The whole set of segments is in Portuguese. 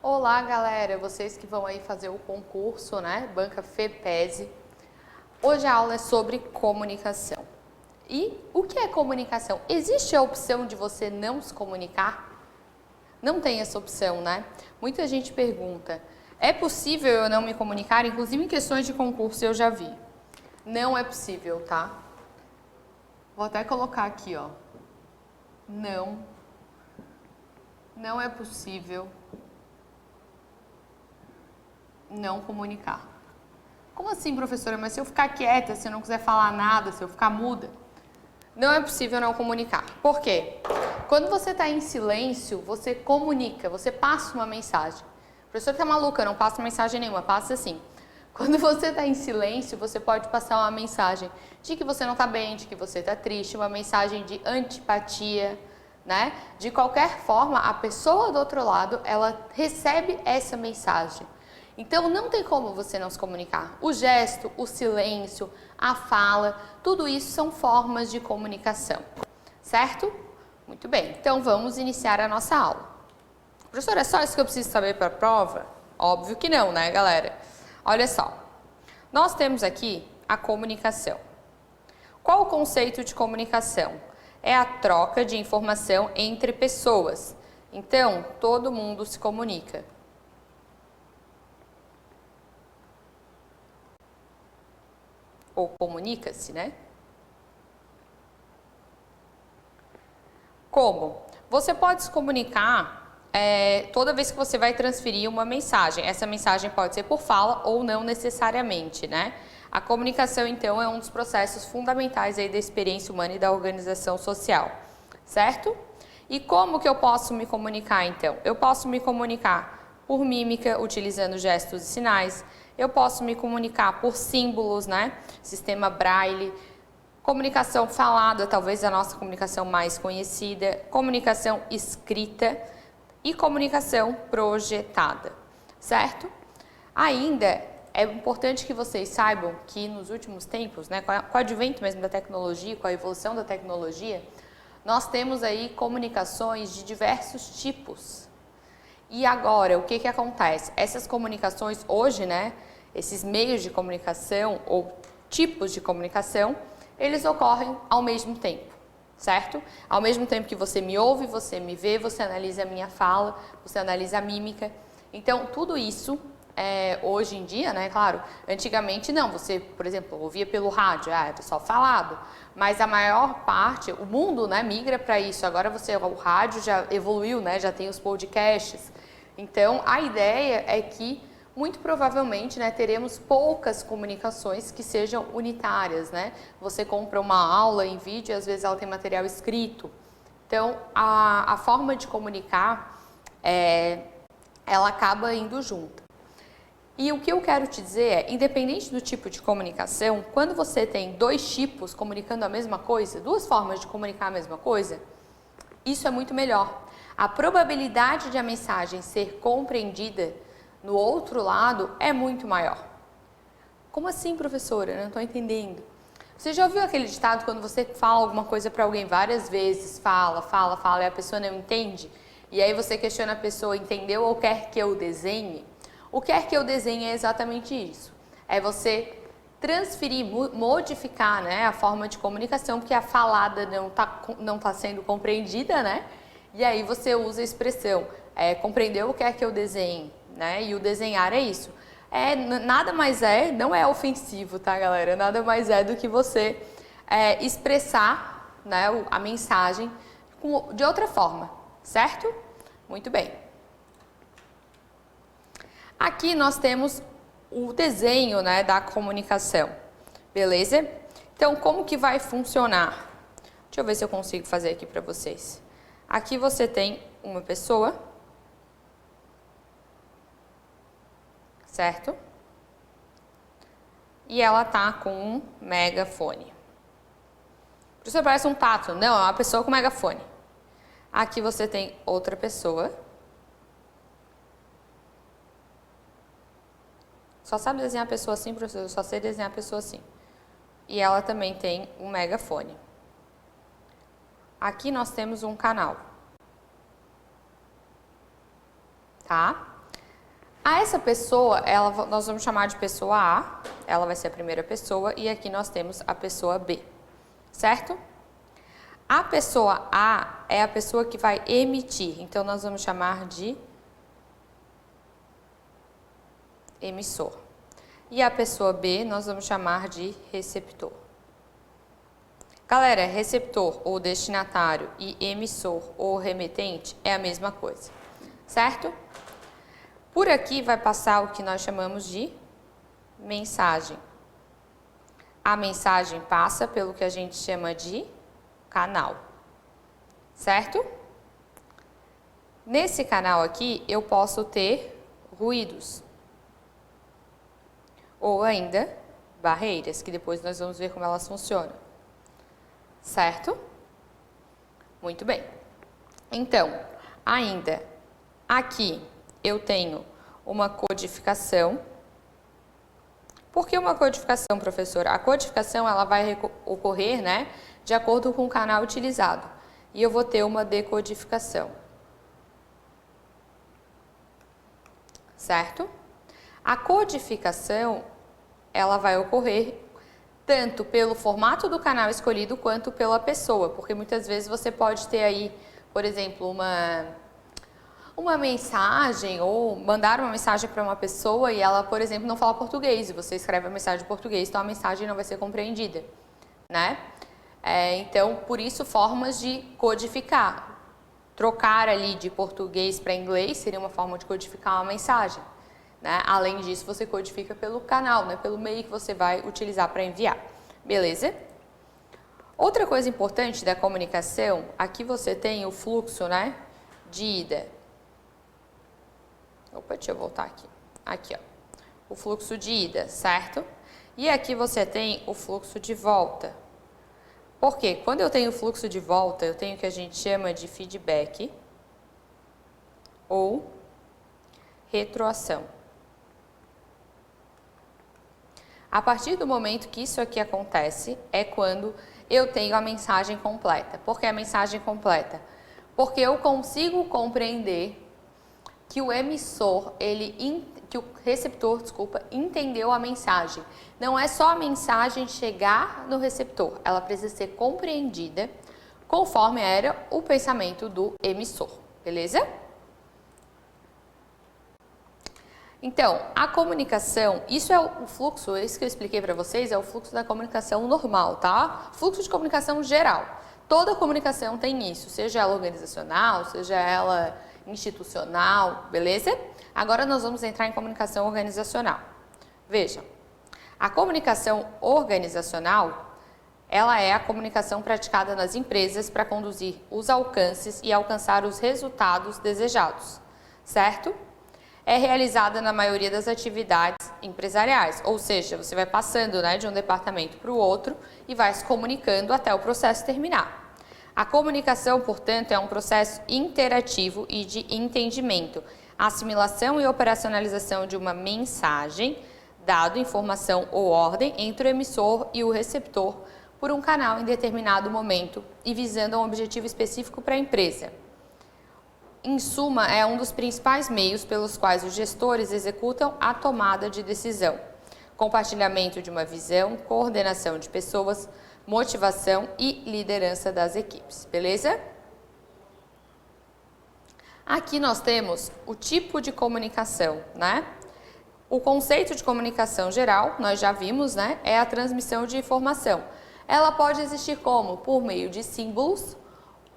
Olá, galera, vocês que vão aí fazer o concurso, né? Banca FEPESE. Hoje a aula é sobre comunicação. E o que é comunicação? Existe a opção de você não se comunicar? Não tem essa opção, né? Muita gente pergunta, é possível eu não me comunicar? Inclusive em questões de concurso eu já vi. Não é possível, tá? Vou até colocar aqui, ó. Não é possível não comunicar. Como assim, professora? Mas se eu ficar quieta, se eu não quiser falar nada, se eu ficar muda? Não é possível não comunicar. Por quê? Quando você está em silêncio, você comunica, você passa uma mensagem. A professora tá maluca, não passa mensagem nenhuma, passa assim. Quando você está em silêncio, você pode passar uma mensagem de que você não está bem, de que você está triste, uma mensagem de antipatia, né? De qualquer forma, a pessoa do outro lado, ela recebe essa mensagem. Então, não tem como você não se comunicar. O gesto, o silêncio, a fala, tudo isso são formas de comunicação, certo? Muito bem, então vamos iniciar a nossa aula. Professor, é só isso que eu preciso saber para a prova? Óbvio que não, né, galera? Olha só, nós temos aqui a comunicação. Qual o conceito de comunicação? É a troca de informação entre pessoas. Então, todo mundo se comunica. Ou comunica-se, né? Como? Você pode se comunicar toda vez que você vai transferir uma mensagem. Essa mensagem pode ser por fala ou não necessariamente, né? A comunicação, então, é um dos processos fundamentais aí da experiência humana e da organização social, certo? E como que eu posso me comunicar, então? Eu posso me comunicar por mímica, utilizando gestos e sinais. Eu posso me comunicar por símbolos, né? Sistema Braille. Comunicação falada, talvez a nossa comunicação mais conhecida. Comunicação escrita e comunicação projetada, certo? Ainda é importante que vocês saibam que nos últimos tempos, né, com o advento mesmo da tecnologia, com a evolução da tecnologia, nós temos aí comunicações de diversos tipos. E agora, o que que acontece? Essas comunicações hoje, né, esses meios de comunicação ou tipos de comunicação, eles ocorrem ao mesmo tempo, certo? Ao mesmo tempo que você me ouve, você me vê, você analisa a minha fala, você analisa a mímica. Então, tudo isso, hoje em dia, né, claro, antigamente não, você, por exemplo, ouvia pelo rádio, era só falado, mas a maior parte, o mundo, né, migra para isso. Agora o rádio já evoluiu, né, já tem os podcasts. Então, a ideia é que muito provavelmente, né, teremos poucas comunicações que sejam unitárias, né? Você compra uma aula em vídeo e às vezes ela tem material escrito. Então, a forma de comunicar, ela acaba indo junto. E o que eu quero te dizer é, independente do tipo de comunicação, quando você tem dois tipos comunicando a mesma coisa, duas formas de comunicar a mesma coisa, isso é muito melhor. A probabilidade de a mensagem ser compreendida no outro lado é muito maior. Como assim, professora? Eu não estou entendendo. Você já ouviu aquele ditado quando você fala alguma coisa para alguém várias vezes, fala, e a pessoa não entende? E aí você questiona a pessoa, entendeu ou quer que eu desenhe? O quer que eu desenhe é exatamente isso. É você transferir, modificar, né, a forma de comunicação, porque a falada não tá sendo compreendida, né? E aí você usa a expressão, compreendeu ou quer que eu desenhe? Né? E o desenhar é isso. Nada mais não é ofensivo, tá, galera? Nada mais é do que você expressar, né, a mensagem de outra forma, certo? Muito bem. Aqui nós temos o desenho, né, da comunicação, beleza? Então, como que vai funcionar? Deixa eu ver se eu consigo fazer aqui para vocês. Aqui você tem uma pessoa, certo? E ela tá com um megafone. Isso parece um tato. Não, é uma pessoa com megafone. Aqui você tem outra pessoa. Só sabe desenhar a pessoa assim, professor? Eu só sei desenhar a pessoa assim. E ela também tem um megafone. Aqui nós temos um canal. Tá? A essa pessoa, nós vamos chamar de pessoa A, ela vai ser a primeira pessoa, e aqui nós temos a pessoa B, certo? A pessoa A é a pessoa que vai emitir, então nós vamos chamar de emissor. E a pessoa B nós vamos chamar de receptor. Galera, receptor ou destinatário e emissor ou remetente é a mesma coisa, certo? Por aqui vai passar o que nós chamamos de mensagem. A mensagem passa pelo que a gente chama de canal, certo? Nesse canal aqui eu posso ter ruídos ou ainda barreiras, que depois nós vamos ver como elas funcionam, certo? Muito bem. Então, ainda aqui eu tenho uma codificação. Por que uma codificação, professora? A codificação ela vai ocorrer, né, de acordo com o canal utilizado. E eu vou ter uma decodificação. Certo? A codificação ela vai ocorrer tanto pelo formato do canal escolhido quanto pela pessoa, porque muitas vezes você pode ter aí, por exemplo, uma mensagem ou mandar uma mensagem para uma pessoa e ela, por exemplo, não fala português e você escreve a mensagem em português, então a mensagem não vai ser compreendida, né? Então, por isso, formas de codificar. Trocar ali de português para inglês seria uma forma de codificar uma mensagem, né? Além disso, você codifica pelo canal, né? Pelo meio que você vai utilizar para enviar, beleza? Outra coisa importante da comunicação, aqui você tem o fluxo, né, de ida. Opa, deixa eu voltar aqui. Aqui, ó. O fluxo de ida, certo? E aqui você tem o fluxo de volta. Por quê? Quando eu tenho fluxo de volta, eu tenho o que a gente chama de feedback ou retroação. A partir do momento que isso aqui acontece, é quando eu tenho a mensagem completa. Por que a mensagem completa? Porque eu consigo compreender que o emissor, que o receptor, desculpa, entendeu a mensagem. Não é só a mensagem chegar no receptor, ela precisa ser compreendida conforme era o pensamento do emissor, beleza? Então, a comunicação, isso é o fluxo, isso que eu expliquei para vocês, é o fluxo da comunicação normal, tá? Fluxo de comunicação geral. Toda comunicação tem isso, seja ela organizacional, seja ela institucional, beleza? Agora nós vamos entrar em comunicação organizacional. Vejam, a comunicação organizacional, ela é a comunicação praticada nas empresas para conduzir os alcances e alcançar os resultados desejados, certo? É realizada na maioria das atividades empresariais, ou seja, você vai passando, né, de um departamento para o outro e vai se comunicando até o processo terminar. A comunicação, portanto, é um processo interativo e de entendimento, assimilação e operacionalização de uma mensagem, dado, informação ou ordem entre o emissor e o receptor por um canal em determinado momento e visando um objetivo específico para a empresa. Em suma, é um dos principais meios pelos quais os gestores executam a tomada de decisão, compartilhamento de uma visão, coordenação de pessoas, motivação e liderança das equipes, beleza? Aqui nós temos o tipo de comunicação, né? O conceito de comunicação geral, nós já vimos, né? É a transmissão de informação. Ela pode existir como? Por meio de símbolos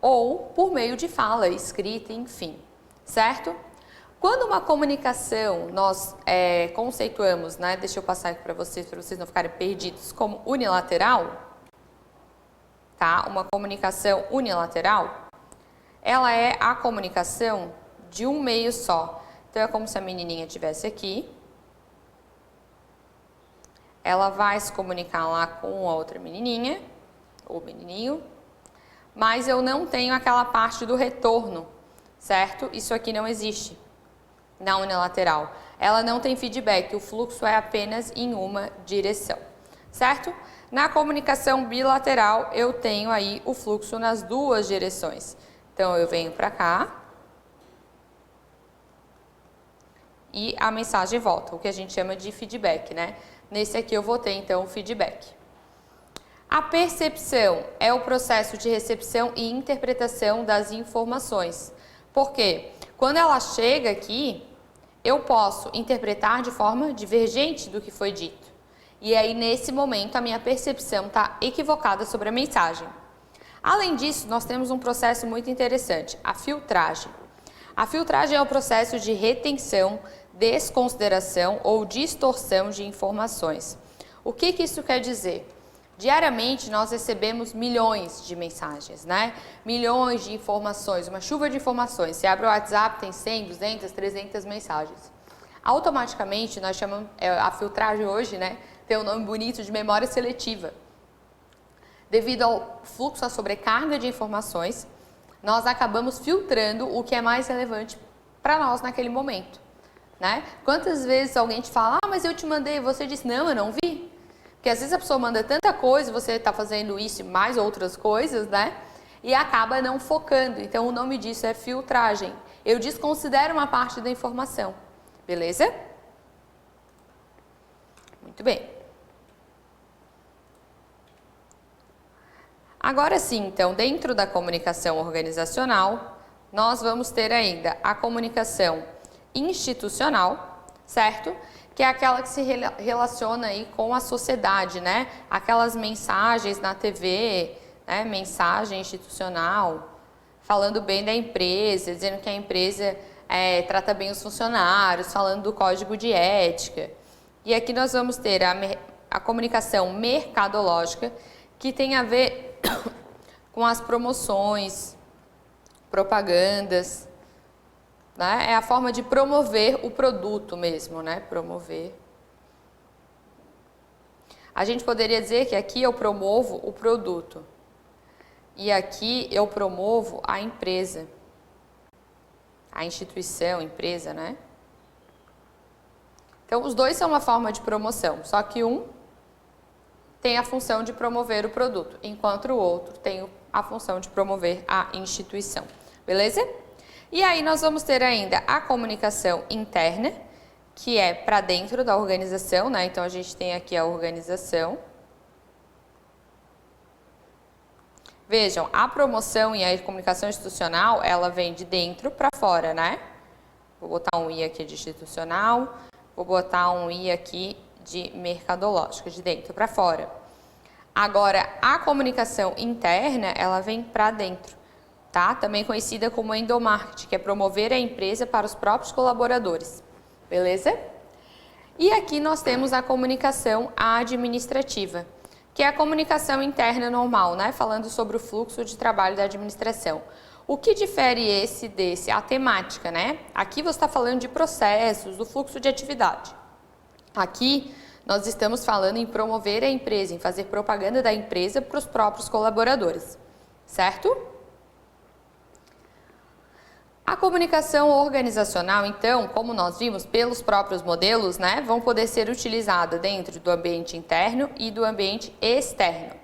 ou por meio de fala, escrita, enfim, certo? Quando uma comunicação nós conceituamos, né? Deixa eu passar aqui para vocês não ficarem perdidos, como unilateral, tá? Uma comunicação unilateral, ela é a comunicação de um meio só. Então, é como se a menininha estivesse aqui. Ela vai se comunicar lá com a outra menininha, ou menininho, mas eu não tenho aquela parte do retorno, certo? Isso aqui não existe na unilateral. Ela não tem feedback, o fluxo é apenas em uma direção, certo? Na comunicação bilateral, eu tenho aí o fluxo nas duas direções. Então, eu venho para cá e a mensagem volta, o que a gente chama de feedback, né? Nesse aqui eu vou ter, então, o feedback. A percepção é o processo de recepção e interpretação das informações. Por quê? Quando ela chega aqui, eu posso interpretar de forma divergente do que foi dito. E aí, nesse momento, a minha percepção está equivocada sobre a mensagem. Além disso, nós temos um processo muito interessante, a filtragem. A filtragem é o processo de retenção, desconsideração ou distorção de informações. O que isso quer dizer? Diariamente nós recebemos milhões de mensagens, né? Milhões de informações, uma chuva de informações. Você abre o WhatsApp, tem 100, 200, 300 mensagens. Automaticamente nós chamamos, a filtragem hoje, né? Tem um nome bonito de memória seletiva. Devido ao fluxo, à sobrecarga de informações, nós acabamos filtrando o que é mais relevante para nós naquele momento, né? Quantas vezes alguém te fala, mas eu te mandei, você disse, não, eu não vi. Porque às vezes a pessoa manda tanta coisa, você está fazendo isso e mais outras coisas, né? E acaba não focando. Então o nome disso é filtragem. Eu desconsidero uma parte da informação. Beleza? Muito bem. Agora sim, então, dentro da comunicação organizacional, nós vamos ter ainda a comunicação institucional, certo? Que é aquela que se relaciona aí com a sociedade, né? Aquelas mensagens na TV, né? Mensagem institucional, falando bem da empresa, dizendo que a empresa trata bem os funcionários, falando do código de ética. E aqui nós vamos ter a comunicação mercadológica, que tem a ver com as promoções, propagandas, né? É a forma de promover o produto mesmo, né? Promover. A gente poderia dizer que aqui eu promovo o produto e aqui eu promovo a empresa, a instituição, empresa, né? Então, os dois são uma forma de promoção, só que um tem a função de promover o produto, enquanto o outro tem a função de promover a instituição. Beleza? E aí nós vamos ter ainda a comunicação interna, que é para dentro da organização, né? Então a gente tem aqui a organização. Vejam, a promoção e a comunicação institucional, ela vem de dentro para fora, né? Vou botar um I aqui de institucional, vou botar um I aqui de mercadológica, de dentro para fora. Agora, a comunicação interna, ela vem para dentro, tá? Também conhecida como endomarketing, que é promover a empresa para os próprios colaboradores, beleza? E aqui nós temos a comunicação administrativa, que é a comunicação interna normal, né? Falando sobre o fluxo de trabalho da administração. O que difere esse desse? A temática, né? Aqui você está falando de processos, do fluxo de atividade. Aqui nós estamos falando em promover a empresa, em fazer propaganda da empresa para os próprios colaboradores, certo? A comunicação organizacional, então, como nós vimos pelos próprios modelos, né, vão poder ser utilizada dentro do ambiente interno e do ambiente externo.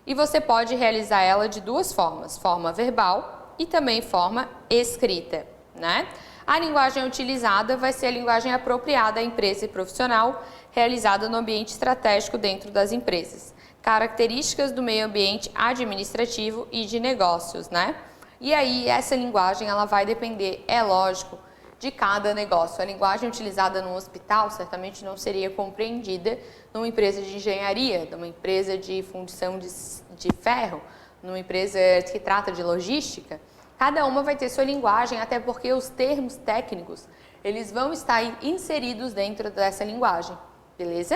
E você pode realizar ela de duas formas, forma verbal e também forma escrita, né? A linguagem utilizada vai ser a linguagem apropriada à empresa e profissional, realizada no ambiente estratégico dentro das empresas. Características do meio ambiente administrativo e de negócios, né? E aí, essa linguagem, ela vai depender, é lógico, de cada negócio. A linguagem utilizada num hospital certamente não seria compreendida numa empresa de engenharia, numa empresa de fundição de ferro, numa empresa que trata de logística. Cada uma vai ter sua linguagem, até porque os termos técnicos, eles vão estar inseridos dentro dessa linguagem, beleza?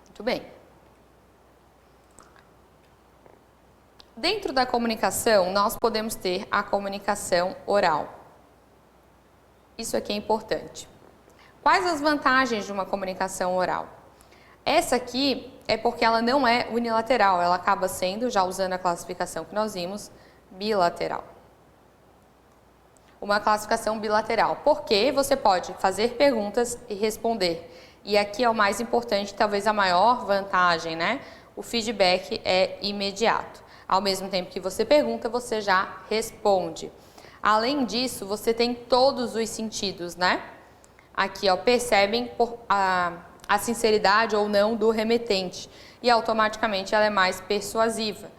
Muito bem. Dentro da comunicação, nós podemos ter a comunicação oral. Isso aqui é importante. Quais as vantagens de uma comunicação oral? Essa aqui é porque ela não é unilateral, ela acaba sendo, já usando a classificação que nós vimos, bilateral. Uma classificação bilateral, porque você pode fazer perguntas e responder. E aqui é o mais importante, talvez a maior vantagem, né? O feedback é imediato. Ao mesmo tempo que você pergunta, você já responde. Além disso, você tem todos os sentidos, né? Aqui, ó, percebem a sinceridade ou não do remetente e automaticamente ela é mais persuasiva.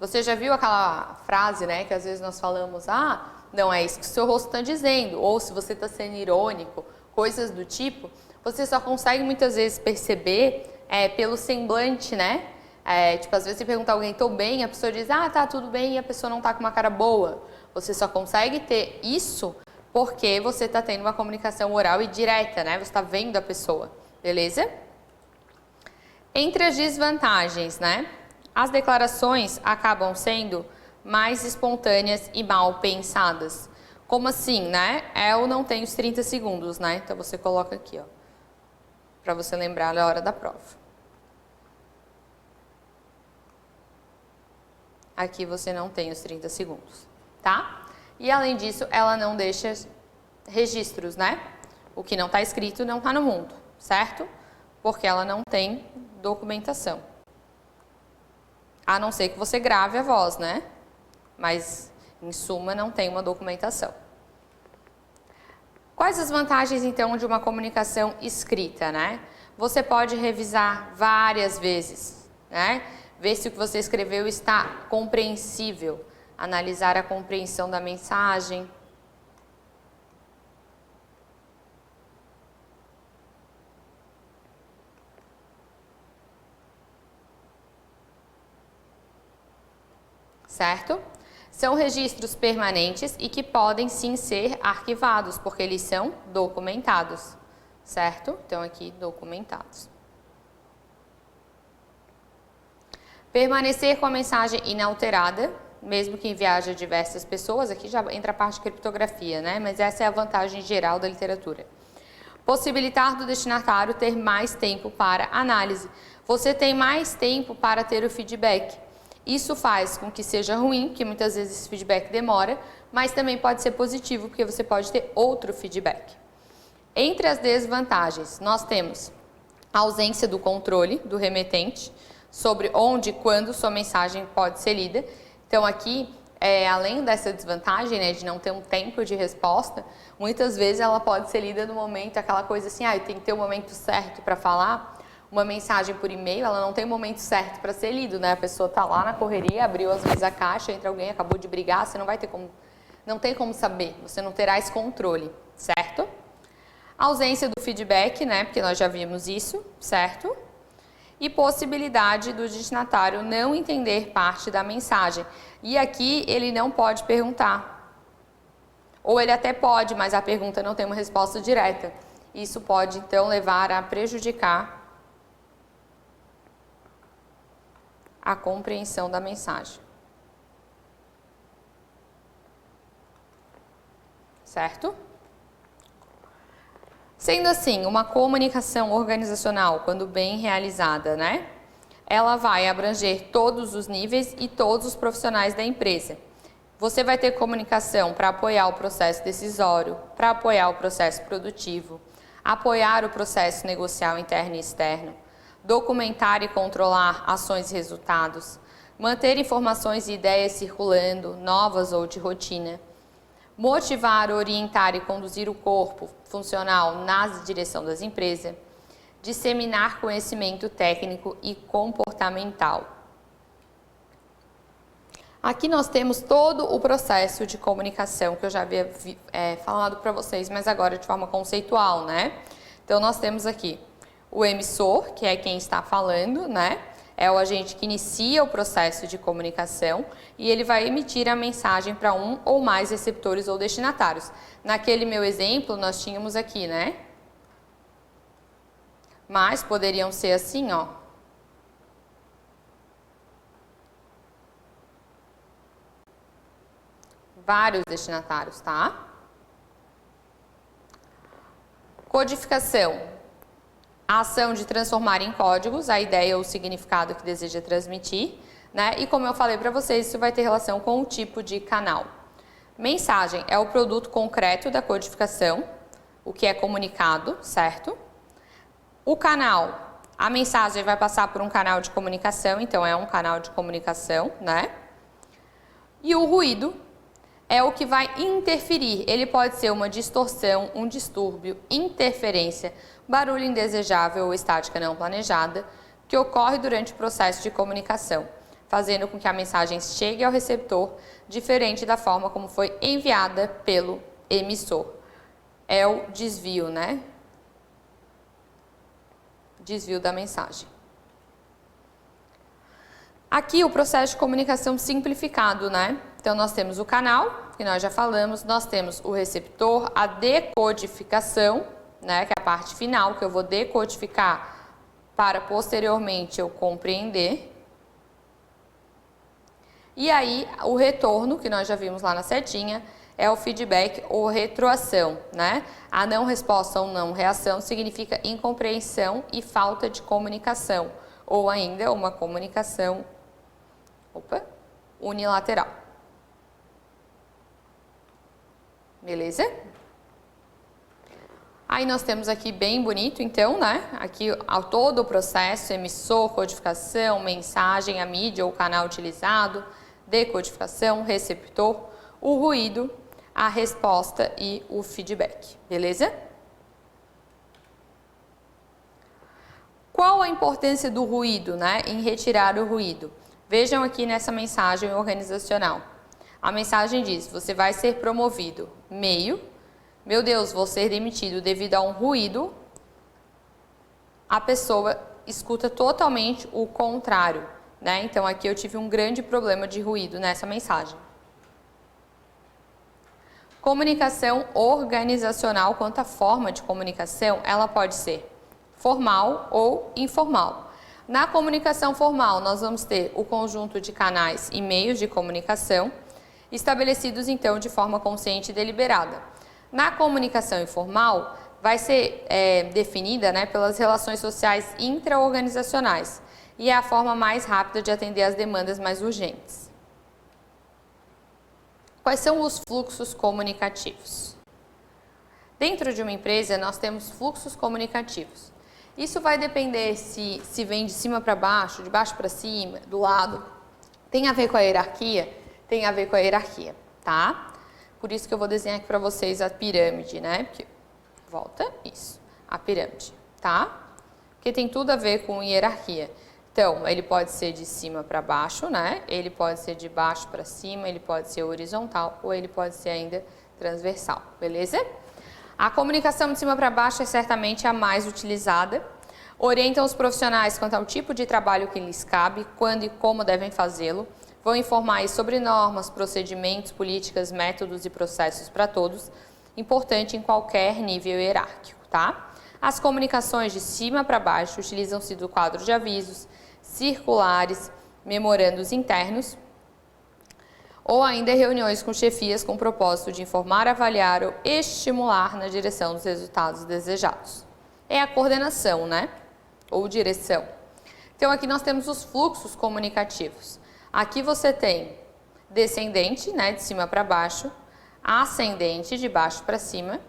Você já viu aquela frase, né, que às vezes nós falamos, não é isso que o seu rosto está dizendo, ou se você está sendo irônico, coisas do tipo, você só consegue muitas vezes perceber pelo semblante, né? Tipo, às vezes você pergunta a alguém, tô bem, a pessoa diz, tá, tudo bem, e a pessoa não tá com uma cara boa. Você só consegue ter isso porque você está tendo uma comunicação oral e direta, né? Você está vendo a pessoa, beleza? Entre as desvantagens, né? As declarações acabam sendo mais espontâneas e mal pensadas. Como assim, né? Eu não tenho os 30 segundos, né? Então você coloca aqui, ó, para você lembrar na hora da prova. Aqui você não tem os 30 segundos, tá? E além disso, ela não deixa registros, né? O que não está escrito não está no mundo, certo? Porque ela não tem documentação. A não ser que você grave a voz, né? Mas, em suma, não tem uma documentação. Quais as vantagens, então, de uma comunicação escrita, né? Você pode revisar várias vezes, né? Ver se o que você escreveu está compreensível. Analisar a compreensão da mensagem. Certo? São registros permanentes e que podem sim ser arquivados, porque eles são documentados, certo? Então aqui, documentados. Permanecer com a mensagem inalterada, mesmo que enviaje a diversas pessoas, aqui já entra a parte de criptografia, né? Mas essa é a vantagem geral da literatura. Possibilitar do destinatário ter mais tempo para análise. Você tem mais tempo para ter o feedback. Isso faz com que seja ruim, porque muitas vezes esse feedback demora, mas também pode ser positivo, porque você pode ter outro feedback. Entre as desvantagens, nós temos a ausência do controle do remetente sobre onde e quando sua mensagem pode ser lida. Então aqui, além dessa desvantagem, né, de não ter um tempo de resposta, muitas vezes ela pode ser lida no momento, aquela coisa assim, tem que ter o momento certo para falar. Uma mensagem por e-mail, ela não tem o momento certo para ser lido, né? A pessoa tá lá na correria, abriu às vezes a caixa, entra alguém, acabou de brigar, você não vai ter como, não tem como saber, você não terá esse controle, certo? A ausência do feedback, né? Porque nós já vimos isso, certo? E possibilidade do destinatário não entender parte da mensagem. E aqui ele não pode perguntar. Ou ele até pode, mas a pergunta não tem uma resposta direta. Isso pode, então, levar a prejudicar a compreensão da mensagem. Certo? Sendo assim, uma comunicação organizacional, quando bem realizada, né? Ela vai abranger todos os níveis e todos os profissionais da empresa. Você vai ter comunicação para apoiar o processo decisório, para apoiar o processo produtivo, apoiar o processo negocial interno e externo, documentar e controlar ações e resultados, manter informações e ideias circulando, novas ou de rotina, motivar, orientar e conduzir o corpo funcional na direção das empresas, disseminar conhecimento técnico e comportamental. Aqui nós temos todo o processo de comunicação que eu já havia falado para vocês, mas agora de forma conceitual, né? Então nós temos aqui o emissor, que é quem está falando, né? É o agente que inicia o processo de comunicação e ele vai emitir a mensagem para um ou mais receptores ou destinatários. Naquele meu exemplo, nós tínhamos aqui, né? Mas poderiam ser assim, ó. Vários destinatários, tá? Codificação. A ação de transformar em códigos a ideia ou o significado que deseja transmitir, né? E como eu falei para vocês, isso vai ter relação com o tipo de canal. Mensagem é o produto concreto da codificação, o que é comunicado, certo? O canal, a mensagem vai passar por um canal de comunicação, então é um canal de comunicação, né? E o ruído é o que vai interferir. Ele pode ser uma distorção, um distúrbio, interferência, barulho indesejável ou estática não planejada, que ocorre durante o processo de comunicação, fazendo com que a mensagem chegue ao receptor diferente da forma como foi enviada pelo emissor. É o desvio, né? Desvio da mensagem. Aqui o processo de comunicação simplificado, né? Então nós temos o canal, que nós já falamos, nós temos o receptor, a decodificação, né, que é a parte final, que eu vou decodificar para posteriormente eu compreender. E aí o retorno, que nós já vimos lá na setinha, é o feedback ou retroação, né? A não resposta ou não reação significa incompreensão e falta de comunicação, ou ainda uma comunicação unilateral. Beleza? Aí nós temos aqui bem bonito, então, né? Aqui todo o processo, emissor, codificação, mensagem, a mídia ou canal utilizado, decodificação, receptor, o ruído, a resposta e o feedback. Beleza? Qual a importância do ruído, né? Em retirar o ruído? Vejam aqui nessa mensagem organizacional. A mensagem diz: você vai ser promovido. Meio, meu Deus, vou ser demitido devido a um ruído. A pessoa escuta totalmente o contrário, né? Então aqui eu tive um grande problema de ruído nessa mensagem. Comunicação organizacional, quanto à forma de comunicação, ela pode ser formal ou informal. Na comunicação formal, nós vamos ter o conjunto de canais e meios de comunicação, estabelecidos então de forma consciente e deliberada. Na comunicação informal, vai ser definida, né, pelas relações sociais intra-organizacionais e é a forma mais rápida de atender às demandas mais urgentes. Quais são os fluxos comunicativos? Dentro de uma empresa, nós temos fluxos comunicativos. Isso vai depender se vem de cima para baixo, de baixo para cima, do lado. Tem a ver com a hierarquia? Tem a ver com a hierarquia, tá? Por isso que eu vou desenhar aqui para vocês a pirâmide, né? Porque, volta, isso, a pirâmide, tá? Porque tem tudo a ver com hierarquia. Então, ele pode ser de cima para baixo, né? Ele pode ser de baixo para cima, ele pode ser horizontal ou ele pode ser ainda transversal, beleza? A comunicação de cima para baixo é certamente a mais utilizada. Orientam os profissionais quanto ao tipo de trabalho que lhes cabe, quando e como devem fazê-lo. Vão informar sobre normas, procedimentos, políticas, métodos e processos para todos. Importante em qualquer nível hierárquico, tá? As comunicações de cima para baixo utilizam-se do quadro de avisos, circulares, memorandos internos, ou ainda reuniões com chefias com o propósito de informar, avaliar ou estimular na direção dos resultados desejados. É a coordenação, né? Ou direção. Então, aqui nós temos os fluxos comunicativos. Aqui você tem descendente, né, de cima para baixo, ascendente, de baixo para cima,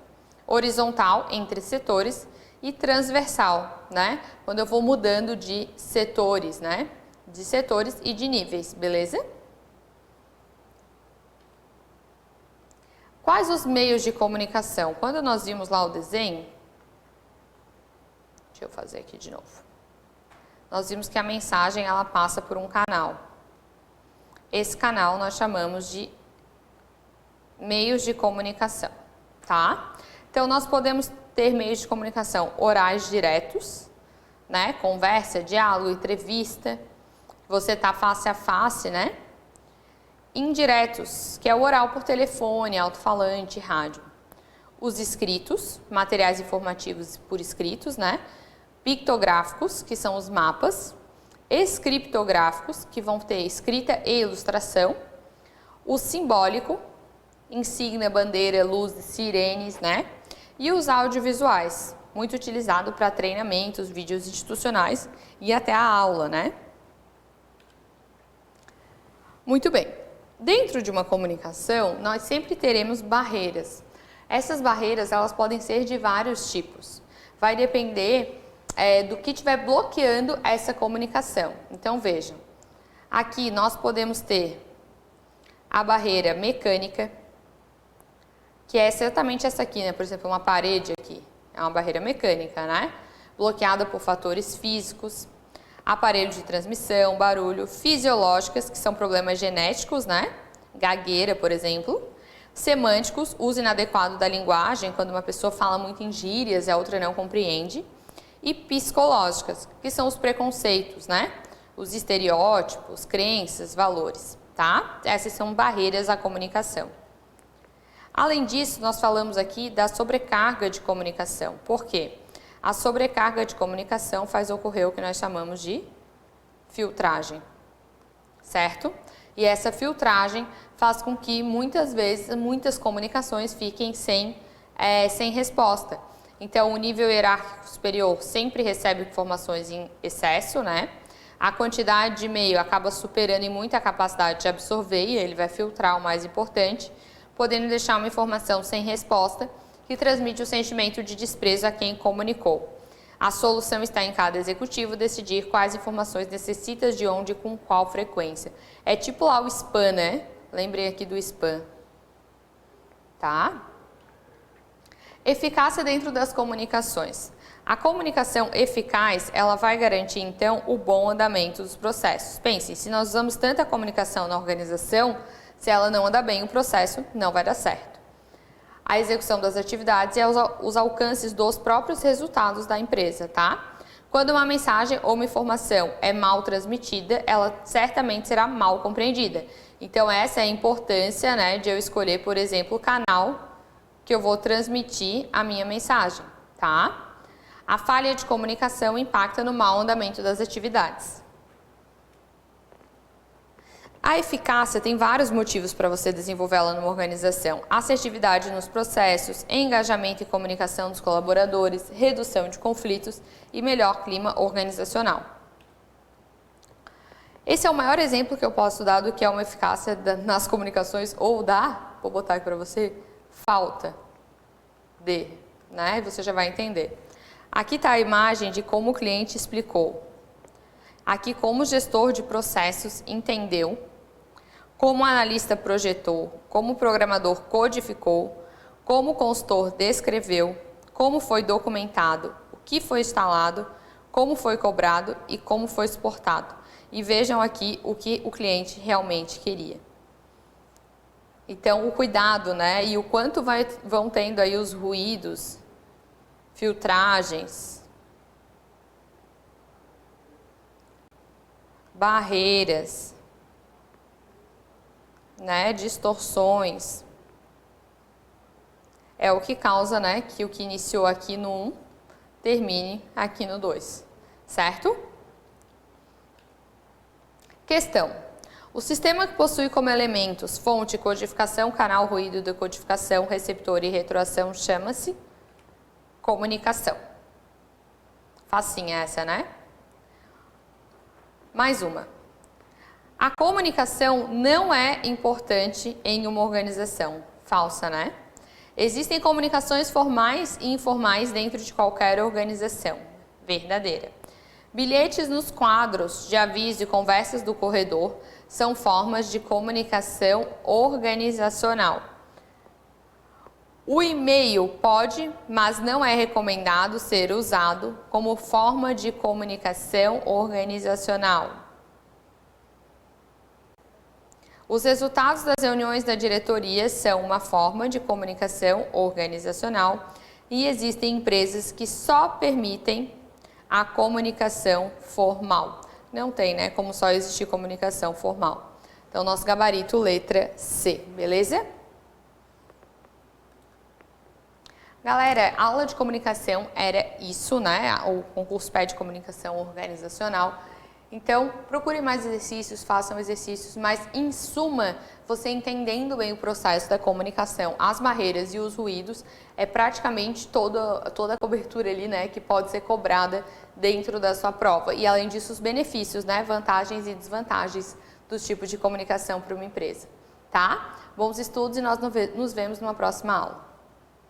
horizontal, entre setores, e transversal, né? Quando eu vou mudando de setores, né? De setores e de níveis, beleza? Quais os meios de comunicação? Quando nós vimos lá o desenho, deixa eu fazer aqui de novo. Nós vimos que a mensagem ela passa por um canal. Esse canal nós chamamos de meios de comunicação, tá? Então nós podemos ter meios de comunicação orais diretos, né? Conversa, diálogo, entrevista. Você tá face a face, né? Indiretos, que é o oral por telefone, alto-falante, rádio. Os escritos, materiais informativos por escritos, né? Pictográficos, que são os mapas. Escriptográficos, que vão ter escrita e ilustração. O simbólico, insígnia, bandeira, luzes, sirenes, né? E os audiovisuais, muito utilizado para treinamentos, vídeos institucionais e até a aula, né? Muito bem. Dentro de uma comunicação, nós sempre teremos barreiras. Essas barreiras, elas podem ser de vários tipos. Vai depender do que estiver bloqueando essa comunicação. Então, vejam. Aqui nós podemos ter a barreira mecânica, que é exatamente essa aqui, né? Por exemplo, uma parede aqui, é uma barreira mecânica, né? Bloqueada por fatores físicos, aparelho de transmissão, barulho, fisiológicas, que são problemas genéticos, né? Gagueira, por exemplo. Semânticos, uso inadequado da linguagem, quando uma pessoa fala muito em gírias e a outra não compreende. E psicológicas, que são os preconceitos, né? Os estereótipos, crenças, valores, tá? Essas são barreiras à comunicação. Além disso, nós falamos aqui da sobrecarga de comunicação. Por quê? A sobrecarga de comunicação faz ocorrer o que nós chamamos de filtragem, certo? E essa filtragem faz com que muitas vezes, muitas comunicações fiquem sem resposta. Então, o nível hierárquico superior sempre recebe informações em excesso, né? A quantidade de e-mail acaba superando em muito a capacidade de absorver e ele vai filtrar o mais importante, podendo deixar uma informação sem resposta que transmite o sentimento de desprezo a quem comunicou. A solução está em cada executivo decidir quais informações necessita de onde e com qual frequência. É tipo lá o spam, né? Lembrei aqui do spam. Tá? Eficácia dentro das comunicações. A comunicação eficaz, ela vai garantir, então, o bom andamento dos processos. Pense, se nós usamos tanta comunicação na organização, se ela não anda bem, o processo não vai dar certo. A execução das atividades e os alcances dos próprios resultados da empresa, tá? Quando uma mensagem ou uma informação é mal transmitida, ela certamente será mal compreendida. Então, essa é a importância, né, de eu escolher, por exemplo, o canal que eu vou transmitir a minha mensagem, tá? A falha de comunicação impacta no mau andamento das atividades. A eficácia tem vários motivos para você desenvolvê-la numa organização. Assertividade nos processos, engajamento e comunicação dos colaboradores, redução de conflitos e melhor clima organizacional. Esse é o maior exemplo que eu posso dar do que é uma eficácia nas comunicações ou vou botar aqui para você, falta de, né? Você já vai entender. Aqui está a imagem de como o cliente explicou. Aqui como o gestor de processos entendeu, como o analista projetou, como o programador codificou, como o consultor descreveu, como foi documentado, o que foi instalado, como foi cobrado e como foi suportado. E vejam aqui o que o cliente realmente queria. Então, o cuidado, né? E o quanto vão tendo aí os ruídos, filtragens, barreiras, né? Distorções. É o que causa, né? Que o que iniciou aqui no 1 termine aqui no 2, certo? Questão. O sistema que possui como elementos fonte, codificação, canal, ruído, decodificação, receptor e retroação chama-se comunicação. Facinha essa, né? Mais uma. A comunicação não é importante em uma organização. Falsa, né? Existem comunicações formais e informais dentro de qualquer organização. Verdadeira. Bilhetes nos quadros de aviso e conversas do corredor são formas de comunicação organizacional. O e-mail pode, mas não é recomendado ser usado como forma de comunicação organizacional. Os resultados das reuniões da diretoria são uma forma de comunicação organizacional e existem empresas que só permitem a comunicação formal. Não tem, né? Como só existir comunicação formal. Então, nosso gabarito, letra C, beleza? Galera, a aula de comunicação era isso, né? O concurso pede comunicação organizacional. Então, procure mais exercícios, façam exercícios, mas em suma, você entendendo bem o processo da comunicação, as barreiras e os ruídos, é praticamente toda a cobertura ali, né, que pode ser cobrada dentro da sua prova. E além disso, os benefícios, né, vantagens e desvantagens dos tipos de comunicação para uma empresa, tá? Bons estudos e nós nos vemos numa próxima aula.